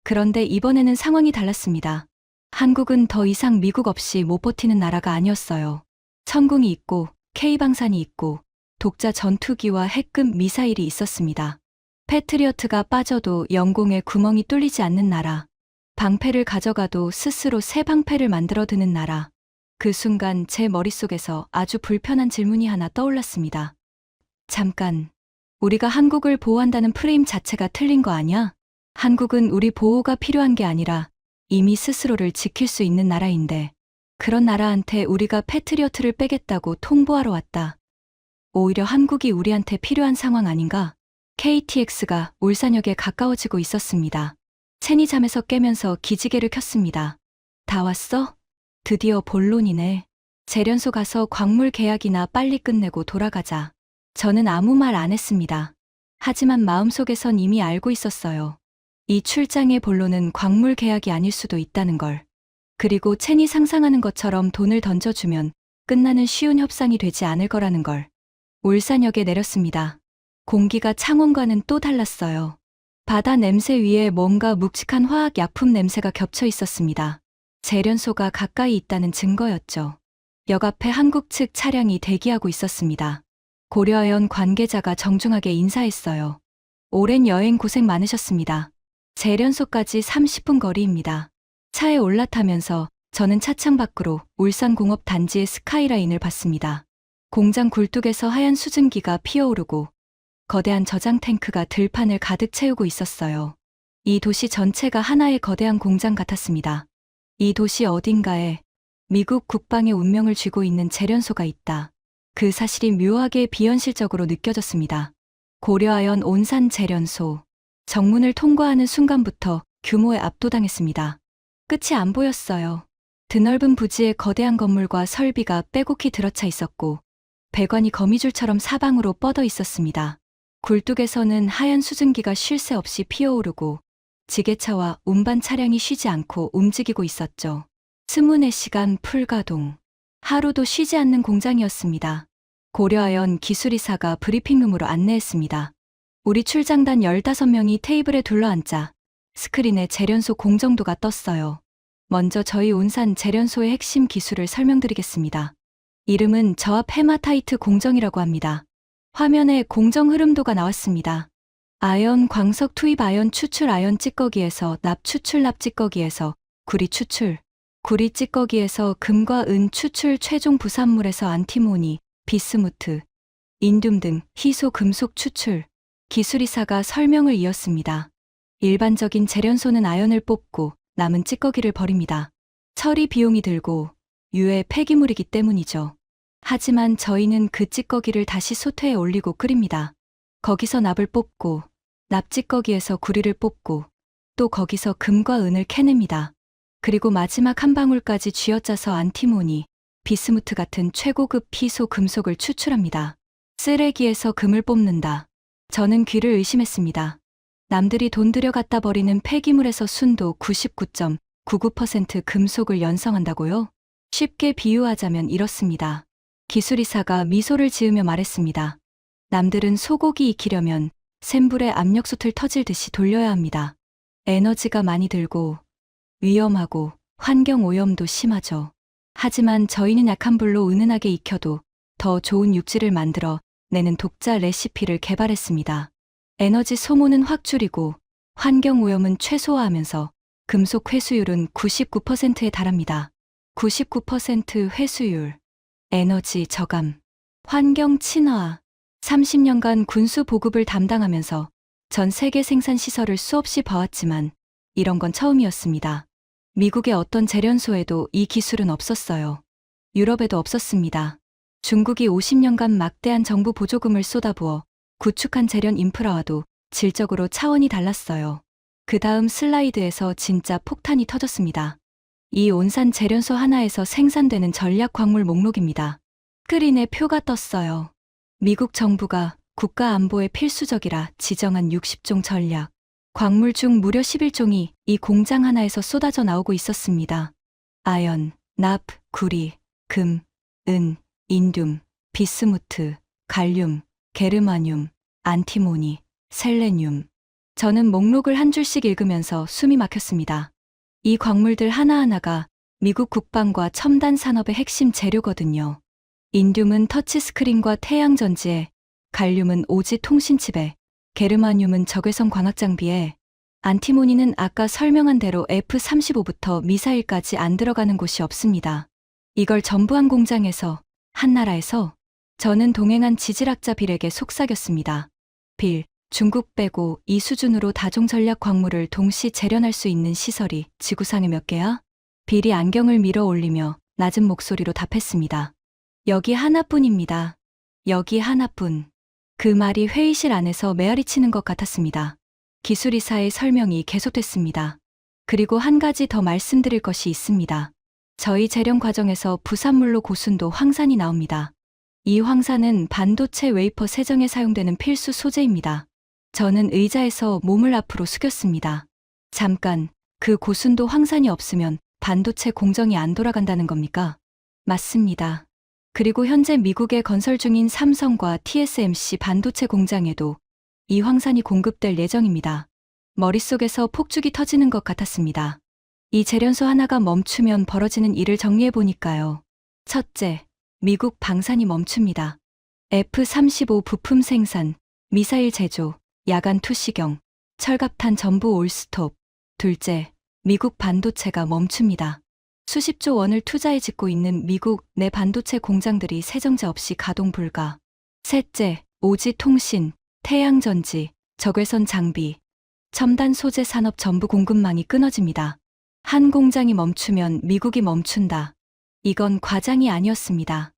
[SPEAKER 1] 그런데 이번에는 상황이 달랐습니다. 한국은 더 이상 미국 없이 못 버티는 나라가 아니었어요. 천궁이 있고 K방산이 있고 독자 전투기와 핵급 미사일이 있었습니다. 패트리어트가 빠져도 영공에 구멍이 뚫리지 않는 나라. 방패를 가져가도 스스로 새 방패를 만들어 드는 나라. 그 순간 제 머릿속에서 아주 불편한 질문이 하나 떠올랐습니다. 잠깐, 우리가 한국을 보호한다는 프레임 자체가 틀린 거 아니야? 한국은 우리 보호가 필요한 게 아니라 이미 스스로를 지킬 수 있는 나라인데, 그런 나라한테 우리가 패트리어트를 빼겠다고 통보하러 왔다. 오히려 한국이 우리한테 필요한 상황 아닌가? KTX가 울산역에 가까워지고 있었습니다. 채니 잠에서 깨면서 기지개를 켰습니다. 다 왔어? 드디어 본론이네. 재련소 가서 광물 계약이나 빨리 끝내고 돌아가자. 저는 아무 말 안 했습니다. 하지만 마음속에선 이미 알고 있었어요. 이 출장의 본론은 광물 계약이 아닐 수도 있다는 걸. 그리고 채니 상상하는 것처럼 돈을 던져주면 끝나는 쉬운 협상이 되지 않을 거라는 걸. 울산역에 내렸습니다. 공기가 창원과는 또 달랐어요. 바다 냄새 위에 뭔가 묵직한 화학 약품 냄새가 겹쳐 있었습니다. 재련소가 가까이 있다는 증거였죠. 역 앞에 한국 측 차량이 대기하고 있었습니다. 고려아연 관계자가 정중하게 인사했어요. 오랜 여행 고생 많으셨습니다. 재련소까지 30분 거리입니다. 차에 올라타면서 저는 차창 밖으로 울산공업 단지의 스카이라인을 봤습니다. 공장 굴뚝에서 하얀 수증기가 피어오르고 거대한 저장 탱크가 들판을 가득 채우고 있었어요. 이 도시 전체가 하나의 거대한 공장 같았습니다. 이 도시 어딘가에 미국 국방의 운명을 쥐고 있는 재련소가 있다. 그 사실이 묘하게 비현실적으로 느껴졌습니다. 고려아연 온산 재련소. 정문을 통과하는 순간부터 규모에 압도당했습니다. 끝이 안 보였어요. 드넓은 부지에 거대한 건물과 설비가 빼곡히 들어차 있었고 배관이 거미줄처럼 사방으로 뻗어 있었습니다. 굴뚝에서는 하얀 수증기가 쉴 새 없이 피어오르고 지게차와 운반 차량이 쉬지 않고 움직이고 있었죠. 24시간 풀가동. 하루도 쉬지 않는 공장이었습니다. 고려아연 기술이사가 브리핑룸으로 안내했습니다. 우리 출장단 15명이 테이블에 둘러앉자 스크린에 재련소 공정도가 떴어요. 먼저 저희 온산 재련소의 핵심 기술을 설명드리겠습니다. 이름은 저압 헤마타이트 공정이라고 합니다. 화면에 공정 흐름도가 나왔습니다. 아연 광석 투입, 아연 추출, 아연 찌꺼기에서 납 추출, 납 찌꺼기에서 구리 추출, 구리 찌꺼기에서 금과 은 추출, 최종 부산물에서 안티모니, 비스무트, 인듐 등 희소 금속 추출. 기술이사가 설명을 이었습니다. 일반적인 재련소는 아연을 뽑고 남은 찌꺼기를 버립니다. 처리 비용이 들고 유해 폐기물이기 때문이죠. 하지만 저희는 그 찌꺼기를 다시 솥회에 올리고 끓입니다. 거기서 납을 뽑고 납 찌꺼기에서 구리를 뽑고 또 거기서 금과 은을 캐냅니다. 그리고 마지막 한 방울까지 쥐어짜서 안티모니, 비스무트 같은 최고급 희소 금속을 추출합니다. 쓰레기에서 금을 뽑는다. 저는 귀를 의심했습니다. 남들이 돈 들여 갖다 버리는 폐기물에서 순도 99.99% 금속을 연성한다고요? 쉽게 비유하자면 이렇습니다. 기술이사가 미소를 지으며 말했습니다. 남들은 소고기 익히려면 센 불에 압력솥을 터질 듯이 돌려야 합니다. 에너지가 많이 들고 위험하고 환경 오염도 심하죠. 하지만 저희는 약한 불로 은은하게 익혀도 더 좋은 육질을 만들어 내는 독자 레시피를 개발했습니다. 에너지 소모는 확 줄이고 환경 오염은 최소화하면서 금속 회수율은 99%에 달합니다. 99% 회수율, 에너지 저감, 환경 친화. 30년간 군수 보급을 담당하면서 전 세계 생산 시설을 수없이 봐왔지만 이런 건 처음이었습니다. 미국의 어떤 재련소에도 이 기술은 없었어요. 유럽에도 없었습니다. 중국이 50년간 막대한 정부 보조금을 쏟아부어 구축한 재련 인프라와도 질적으로 차원이 달랐어요. 그 다음 슬라이드에서 진짜 폭탄이 터졌습니다. 이 온산 재련소 하나에서 생산되는 전략 광물 목록입니다. 스크린에 표가 떴어요. 미국 정부가 국가 안보에 필수적이라 지정한 60종 전략 광물 중 무려 11종이 이 공장 하나에서 쏟아져 나오고 있었습니다. 아연, 납, 구리, 금, 은, 인듐, 비스무트, 갈륨, 게르마늄, 안티모니, 셀레늄. 저는 목록을 한 줄씩 읽으면서 숨이 막혔습니다. 이 광물들 하나하나가 미국 국방과 첨단 산업의 핵심 재료거든요. 인듐은 터치스크린과 태양전지에, 갈륨은 오지 통신칩에, 게르마늄은 적외선 광학장비에, 안티모니는 아까 설명한 대로 F-35부터 미사일까지 안 들어가는 곳이 없습니다. 이걸 전부 한 공장에서, 한 나라에서. 저는 동행한 지질학자 빌에게 속삭였습니다. 빌, 중국 빼고 이 수준으로 다종 전략 광물을 동시 재련할 수 있는 시설이 지구상에 몇 개야? 빌이 안경을 밀어 올리며 낮은 목소리로 답했습니다. 여기 하나뿐입니다. 여기 하나뿐. 그 말이 회의실 안에서 메아리 치는 것 같았습니다. 기술이사의 설명이 계속됐습니다. 그리고 한 가지 더 말씀드릴 것이 있습니다. 저희 재련 과정에서 부산물로 고순도 황산이 나옵니다. 이 황산은 반도체 웨이퍼 세정에 사용되는 필수 소재입니다. 저는 의자에서 몸을 앞으로 숙였습니다. 잠깐, 그 고순도 황산이 없으면 반도체 공정이 안 돌아간다는 겁니까? 맞습니다. 그리고 현재 미국에 건설 중인 삼성과 TSMC 반도체 공장에도 이 황산이 공급될 예정입니다. 머릿속에서 폭죽이 터지는 것 같았습니다. 이 재련소 하나가 멈추면 벌어지는 일을 정리해보니까요. 첫째, 미국 방산이 멈춥니다. F-35 부품 생산, 미사일 제조, 야간 투시경, 철갑탄 전부 올스톱. 둘째, 미국 반도체가 멈춥니다. 수십조 원을 투자해 짓고 있는 미국 내 반도체 공장들이 세정제 없이 가동 불가. 셋째, 오지 통신, 태양전지, 적외선 장비, 첨단 소재 산업 전부 공급망이 끊어집니다. 한 공장이 멈추면 미국이 멈춘다. 이건 과장이 아니었습니다.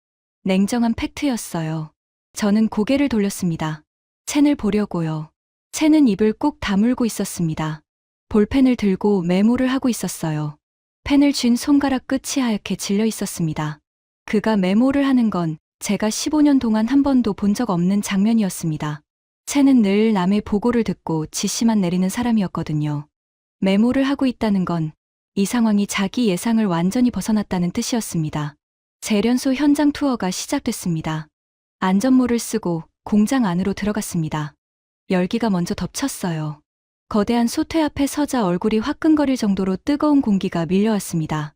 [SPEAKER 1] 냉정한 팩트였어요. 저는 고개를 돌렸습니다. 첸을 보려고요. 첸은 입을 꾹 다물고 있었습니다. 볼펜을 들고 메모를 하고 있었어요. 펜을 쥔 손가락 끝이 하얗게 질려 있었습니다. 그가 메모를 하는 건 제가 15년 동안 한 번도 본 적 없는 장면이었습니다. 첸은 늘 남의 보고를 듣고 지시만 내리는 사람이었거든요. 메모를 하고 있다는 건 이 상황이 자기 예상을 완전히 벗어났다는 뜻이었습니다. 재련소 현장 투어가 시작됐습니다. 안전모를 쓰고 공장 안으로 들어갔습니다. 열기가 먼저 덮쳤어요. 거대한 솥회 앞에 서자 얼굴이 화끈거릴 정도로 뜨거운 공기가 밀려왔습니다.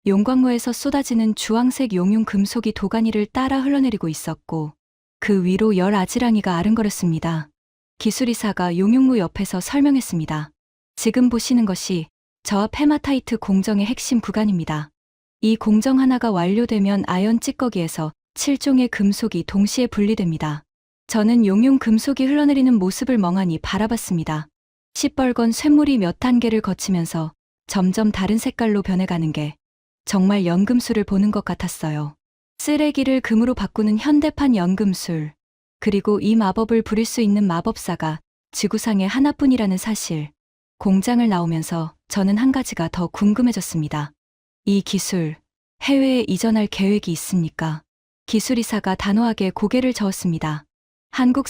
[SPEAKER 1] 용광로에서 쏟아지는 주황색 용융 금속이 도가니를 따라 흘러내리고 있었고 그 위로 열 아지랑이가 아른거렸습니다. 기술이사가 용융로 옆에서 설명했습니다. 지금 보시는 것이 저 앞 헤마타이트 공정의 핵심 구간입니다. 이 공정 하나가 완료되면 아연 찌꺼기에서 7종의 금속이 동시에 분리됩니다. 저는 용융 금속이 흘러내리는 모습을 멍하니 바라봤습니다. 시뻘건 쇳물이 몇 단계를 거치면서 점점 다른 색깔로 변해가는 게 정말 연금술을 보는 것 같았어요. 쓰레기를 금으로 바꾸는 현대판 연금술, 그리고 이 마법을 부릴 수 있는 마법사가 지구상에 하나뿐이라는 사실. 공장을 나오면서 저는 한 가지가 더 궁금해졌습니다. 이 기술, 해외에 이전할 계획이 있습니까? 기술이사가 단호하게 고개를 저었습니다.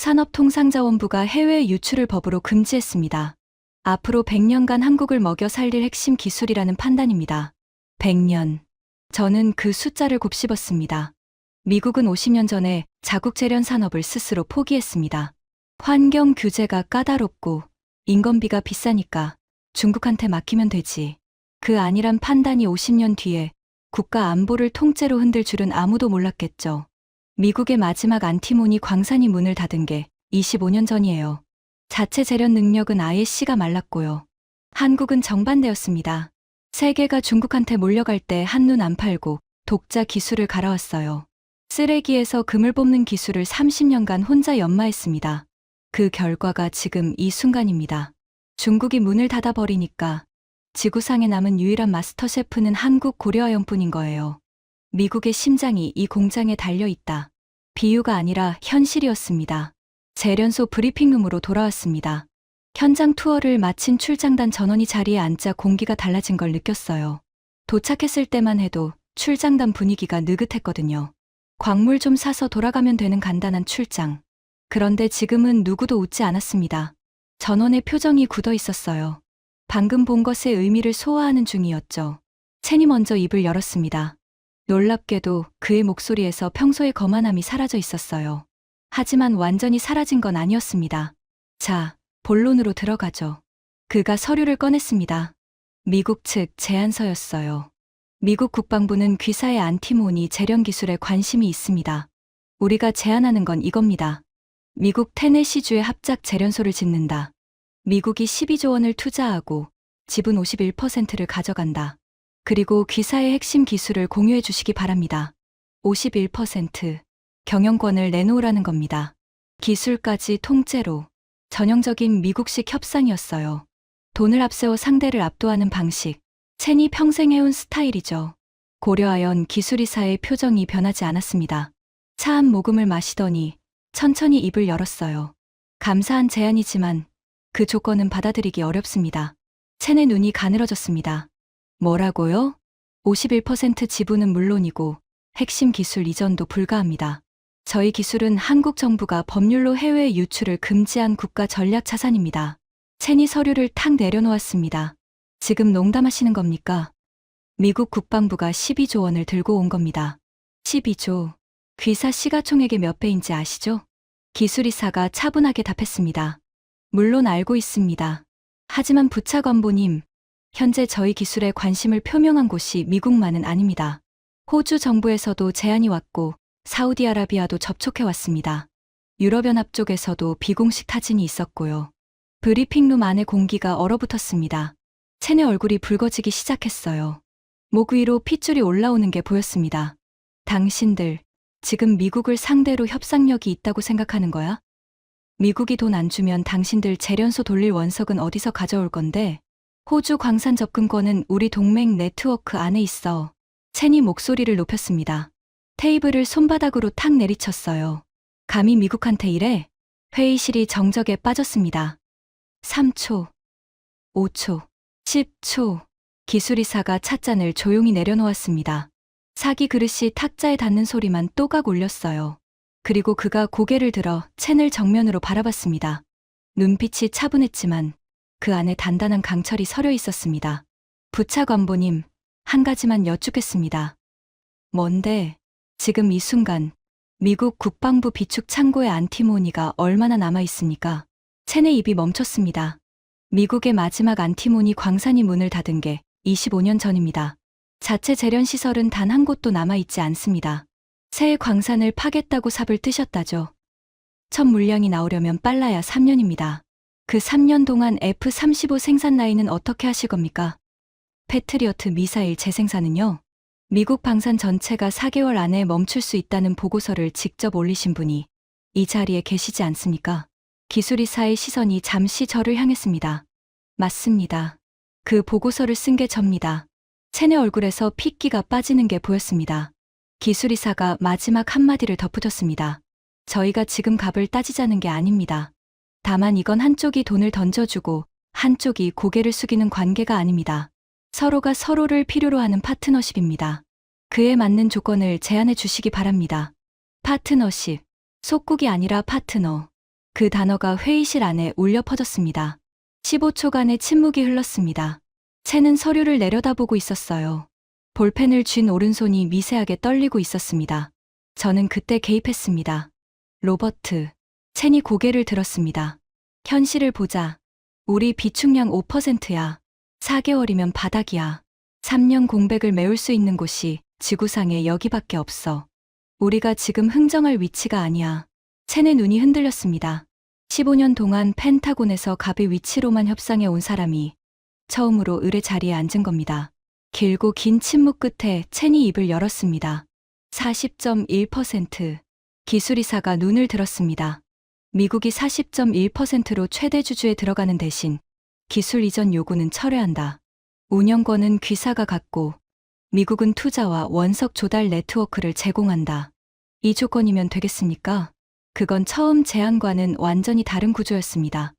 [SPEAKER 1] 한국산업통상자원부가 해외 유출을 법으로 금지했습니다. 앞으로 100년간 한국을 먹여 살릴 핵심 기술이라는 판단입니다. 100년. 저는 그 숫자를 곱씹었습니다. 미국은 50년 전에 자국 재련 산업을 스스로 포기했습니다. 환경 규제가 까다롭고 인건비가 비싸니까 중국한테 맡기면 되지. 그 아니란 판단이 50년 뒤에 국가 안보를 통째로 흔들 줄은 아무도 몰랐겠죠. 미국의 마지막 안티모니 광산이 문을 닫은 게 25년 전이에요. 자체 재련 능력은 아예 씨가 말랐고요. 한국은 정반대였습니다. 세계가 중국한테 몰려갈 때 한눈 안 팔고 독자 기술을 갈아왔어요. 쓰레기에서 금을 뽑는 기술을 30년간 혼자 연마했습니다. 그 결과가 지금 이 순간입니다. 중국이 문을 닫아버리니까 지구상에 남은 유일한 마스터 셰프는 한국 고려아연뿐인 거예요. 미국의 심장이 이 공장에 달려있다. 비유가 아니라 현실이었습니다. 재련소 브리핑룸으로 돌아왔습니다. 현장 투어를 마친 출장단 전원이 자리에 앉자 공기가 달라진 걸 느꼈어요. 도착했을 때만 해도 출장단 분위기가 느긋했거든요. 광물 좀 사서 돌아가면 되는 간단한 출장. 그런데 지금은 누구도 웃지 않았습니다. 전원의 표정이 굳어 있었어요. 방금 본 것의 의미를 소화하는 중이었죠. 첸이 먼저 입을 열었습니다. 놀랍게도 그의 목소리에서 평소의 거만함이 사라져 있었어요. 하지만 완전히 사라진 건 아니었습니다. 자, 본론으로 들어가죠. 그가 서류를 꺼냈습니다. 미국 측 제안서였어요. 미국 국방부는 귀사의 안티모니 재련 기술에 관심이 있습니다. 우리가 제안하는 건 이겁니다. 미국 테네시주에 합작 재련소를 짓는다. 미국이 12조 원을 투자하고 지분 51%를 가져간다. 그리고 귀사의 핵심 기술을 공유해 주시기 바랍니다. 51% 경영권을 내놓으라는 겁니다. 기술까지 통째로. 전형적인 미국식 협상이었어요. 돈을 앞세워 상대를 압도하는 방식. 첸이 평생 해온 스타일이죠. 고려아연 기술이사의 표정이 변하지 않았습니다. 차 한 모금을 마시더니 천천히 입을 열었어요. 감사한 제안이지만 그 조건은 받아들이기 어렵습니다. 첸의 눈이 가늘어졌습니다. 뭐라고요? 51% 지분은 물론이고 핵심 기술 이전도 불가합니다. 저희 기술은 한국 정부가 법률로 해외 유출을 금지한 국가 전략 자산입니다. 첸이 서류를 탁 내려놓았습니다. 지금 농담하시는 겁니까? 미국 국방부가 12조 원을 들고 온 겁니다. 12조. 귀사 시가총액의 몇 배인지 아시죠? 기술이사가 차분하게 답했습니다. 물론 알고 있습니다. 하지만 부차관보님, 현재 저희 기술에 관심을 표명한 곳이 미국만은 아닙니다. 호주 정부에서도 제안이 왔고 사우디아라비아도 접촉해 왔습니다. 유럽연합 쪽에서도 비공식 타진이 있었고요. 브리핑룸 안의 공기가 얼어붙었습니다. 첸의 얼굴이 붉어지기 시작했어요. 목 위로 핏줄이 올라오는 게 보였습니다. 당신들, 지금 미국을 상대로 협상력이 있다고 생각하는 거야? 미국이 돈 안 주면 당신들 재련소 돌릴 원석은 어디서 가져올 건데? 호주 광산 접근권은 우리 동맹 네트워크 안에 있어. 첸이 목소리를 높였습니다. 테이블을 손바닥으로 탁 내리쳤어요. 감히 미국한테 이래? 회의실이 정적에 빠졌습니다. 3초, 5초, 10초. 기술이사가 찻잔을 조용히 내려놓았습니다. 사기 그릇이 탁자에 닿는 소리만 또각 울렸어요. 그리고 그가 고개를 들어 첸을 정면으로 바라봤습니다. 눈빛이 차분했지만 그 안에 단단한 강철이 서려 있었습니다. 부차관보님, 한 가지만 여쭙겠습니다. 뭔데? 지금 이 순간 미국 국방부 비축 창고의 안티모니가 얼마나 남아 있습니까? 첸의 입이 멈췄습니다. 미국의 마지막 안티모니 광산이 문을 닫은 게 25년 전입니다. 자체 재련 시설은 단 한 곳도 남아 있지 않습니다. 새 광산을 파겠다고 삽을 뜨셨다죠. 첫 물량이 나오려면 빨라야 3년입니다. 그 3년 동안 F-35 생산 라인은 어떻게 하실 겁니까? 패트리어트 미사일 재생산은요? 미국 방산 전체가 4개월 안에 멈출 수 있다는 보고서를 직접 올리신 분이 이 자리에 계시지 않습니까? 기술이사의 시선이 잠시 저를 향했습니다. 맞습니다. 그 보고서를 쓴 게 접니다. 첸의 얼굴에서 핏기가 빠지는 게 보였습니다. 기술이사가 마지막 한마디를 덧붙였습니다. 저희가 지금 값을 따지자는 게 아닙니다. 다만 이건 한쪽이 돈을 던져주고 한쪽이 고개를 숙이는 관계가 아닙니다. 서로가 서로를 필요로 하는 파트너십입니다. 그에 맞는 조건을 제안해 주시기 바랍니다. 파트너십, 속국이 아니라 파트너. 그 단어가 회의실 안에 울려 퍼졌습니다. 15초간의 침묵이 흘렀습니다. 첸은 서류를 내려다보고 있었어요. 볼펜을 쥔 오른손이 미세하게 떨리고 있었습니다. 저는 그때 개입했습니다. 로버트, 첸이 고개를 들었습니다. 현실을 보자. 우리 비축량 5%야. 4개월이면 바닥이야. 3년 공백을 메울 수 있는 곳이 지구상에 여기밖에 없어. 우리가 지금 흥정할 위치가 아니야. 첸의 눈이 흔들렸습니다. 15년 동안 펜타곤에서 갑의 위치로만 협상해 온 사람이 처음으로 을의 자리에 앉은 겁니다. 길고 긴 침묵 끝에 첸이 입을 열었습니다. 40.1%. 기술이사가 눈을 들었습니다. 미국이 40.1%로 최대 주주에 들어가는 대신 기술 이전 요구는 철회한다. 운영권은 귀사가 갖고 미국은 투자와 원석 조달 네트워크를 제공한다. 이 조건이면 되겠습니까? 그건 처음 제안과는 완전히 다른 구조였습니다.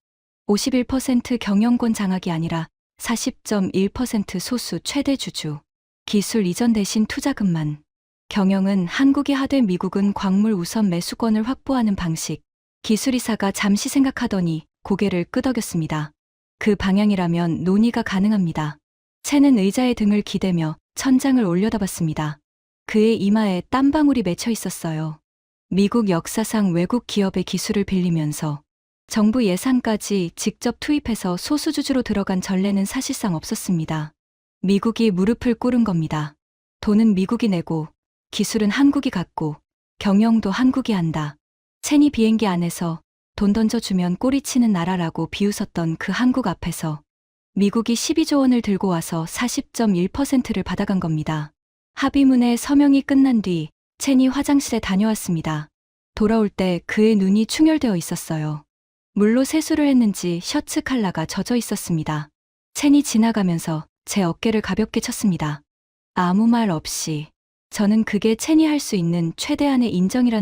[SPEAKER 1] 51% 경영권 장악이 아니라 40.1% 소수 최대 주주. 기술 이전 대신 투자금만. 경영은 한국이 하되 미국은 광물 우선 매수권을 확보하는 방식. 기술이사가 잠시 생각하더니 고개를 끄덕였습니다. 그 방향이라면 논의가 가능합니다. 첸은 의자의 등을 기대며 천장을 올려다봤습니다. 그의 이마에 땀방울이 맺혀 있었어요. 미국 역사상 외국 기업의 기술을 빌리면서 정부 예산까지 직접 투입해서 소수주주로 들어간 전례는 사실상 없었습니다. 미국이 무릎을 꿇은 겁니다. 돈은 미국이 내고 기술은 한국이 갖고 경영도 한국이 한다. 첸이 비행기 안에서 돈 던져주면 꼬리치는 나라라고 비웃었던 그 한국 앞에서 미국이 12조 원을 들고 와서 40.1%를 받아간 겁니다. 합의문의 서명이 끝난 뒤 첸이 화장실에 다녀왔습니다. 돌아올 때 그의 눈이 충혈되어 있었어요. 물로 세수를 했는지 셔츠 칼라가 젖어 있었습니다. 첸이 지나가면서 제 어깨를 가볍게 쳤습니다. 아무 말 없이. 저는 그게 첸이 할 수 있는 최대한의 인정이라는